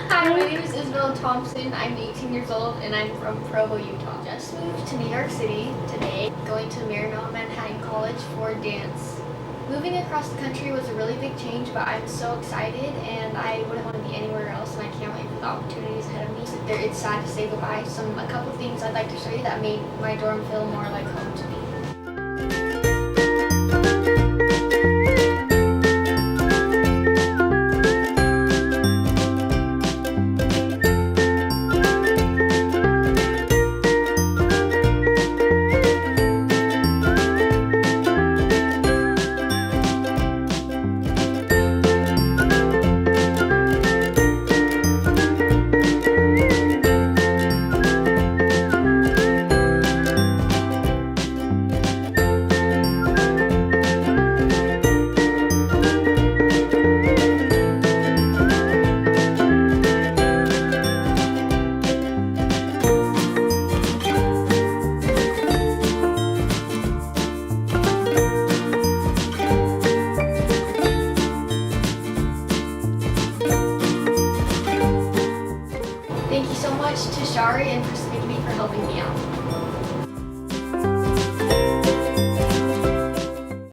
Hi, my name is Isabella Thompson. I'm 18 years old and I'm from Provo, Utah. Just moved to New York City today, going to Marymount Manhattan College for dance. Moving across the country was a really big change, but I'm so excited and I wouldn't want to be anywhere else, and I can't wait for the opportunities ahead of me. It's sad to say goodbye. A couple things I'd like to show you that made my dorm feel more like home to me. Thank you so much to Shari and Persnickety for helping me out.